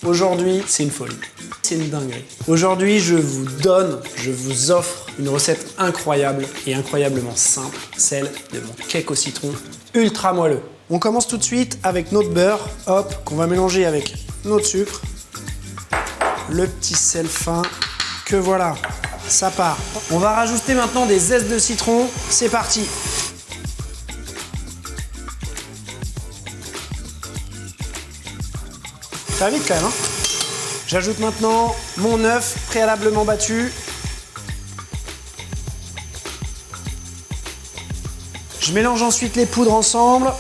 Aujourd'hui, c'est une folie. C'est une dinguerie. Aujourd'hui, je vous offre une recette incroyable et incroyablement simple, celle de mon cake au citron ultra moelleux. On commence tout de suite avec notre beurre, hop, qu'on va mélanger avec notre sucre, le petit sel fin, que voilà, ça part. On va rajouter maintenant des zestes de citron, c'est parti. Ça va vite quand même, hein. J'ajoute maintenant mon œuf préalablement battu. Je mélange ensuite les poudres ensemble.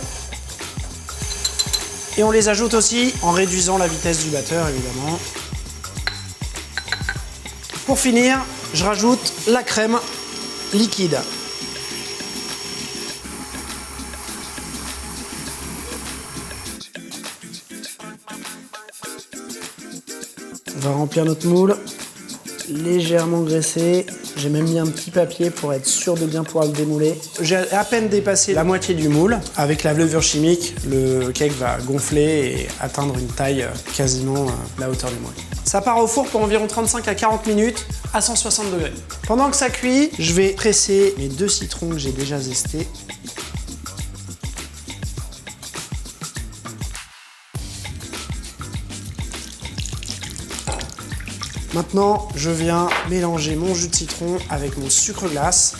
Et on les ajoute aussi en réduisant la vitesse du batteur, évidemment. Pour finir, je rajoute la crème liquide. On va remplir notre moule, légèrement graissé. J'ai même mis un petit papier pour être sûr de bien pouvoir le démouler. J'ai à peine dépassé la moitié du moule. Avec la levure chimique, le cake va gonfler et atteindre une taille quasiment la hauteur du moule. Ça part au four pour environ 35 à 40 minutes à 160 degrés. Pendant que ça cuit, je vais presser mes 2 citrons que j'ai déjà zestés. Maintenant, je viens mélanger mon jus de citron avec mon sucre glace.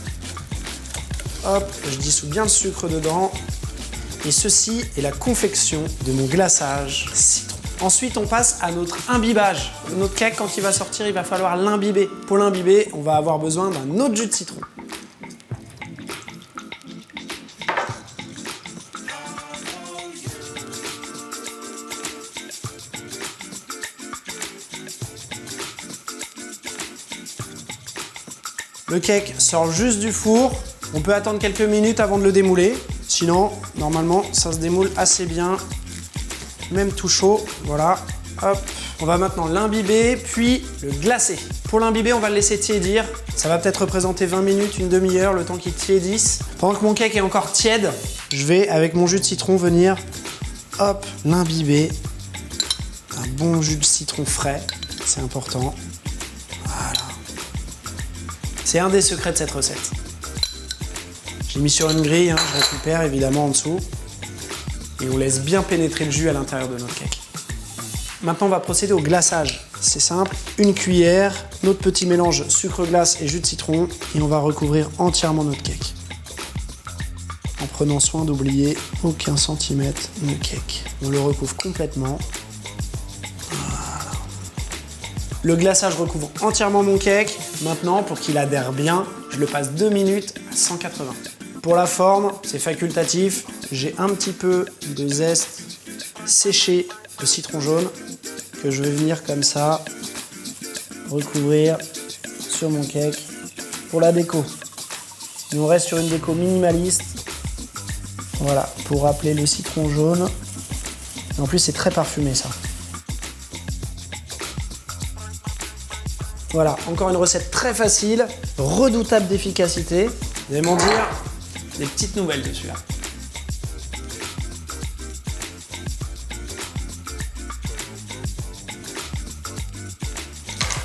Hop, je dissous bien le sucre dedans. Et ceci est la confection de mon glaçage citron. Ensuite, on passe à notre imbibage. Notre cake, quand il va sortir, il va falloir l'imbiber. Pour l'imbiber, on va avoir besoin d'un autre jus de citron. Le cake sort juste du four. On peut attendre quelques minutes avant de le démouler. Sinon, normalement, ça se démoule assez bien. Même tout chaud, voilà. Hop. On va maintenant l'imbiber, puis le glacer. Pour l'imbiber, on va le laisser tiédir. Ça va peut-être représenter 20 minutes, une demi-heure, le temps qu'il tiédisse. Pendant que mon cake est encore tiède, je vais, avec mon jus de citron, venir, hop, l'imbiber. Un bon jus de citron frais, c'est important. Voilà. C'est un des secrets de cette recette. J'ai mis sur une grille, hein, je récupère évidemment en dessous. Et on laisse bien pénétrer le jus à l'intérieur de notre cake. Maintenant, on va procéder au glaçage. C'est simple, une cuillère, notre petit mélange sucre glace et jus de citron, et on va recouvrir entièrement notre cake. En prenant soin d'oublier aucun centimètre de cake. On le recouvre complètement. Voilà. Le glaçage recouvre entièrement mon cake. Maintenant, pour qu'il adhère bien, je le passe 2 minutes à 180. Pour la forme, c'est facultatif. J'ai un petit peu de zeste séché de citron jaune que je vais venir comme ça recouvrir sur mon cake pour la déco. Et on reste sur une déco minimaliste. Voilà, pour rappeler le citron jaune. Et en plus, c'est très parfumé ça. Voilà, encore une recette très facile, redoutable d'efficacité. Vous allez m'en dire des petites nouvelles de celui-là.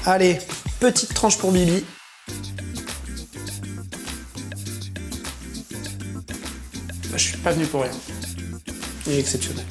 Allez, petite tranche pour Bibi. Je suis pas venu pour rien. Il est exceptionnel.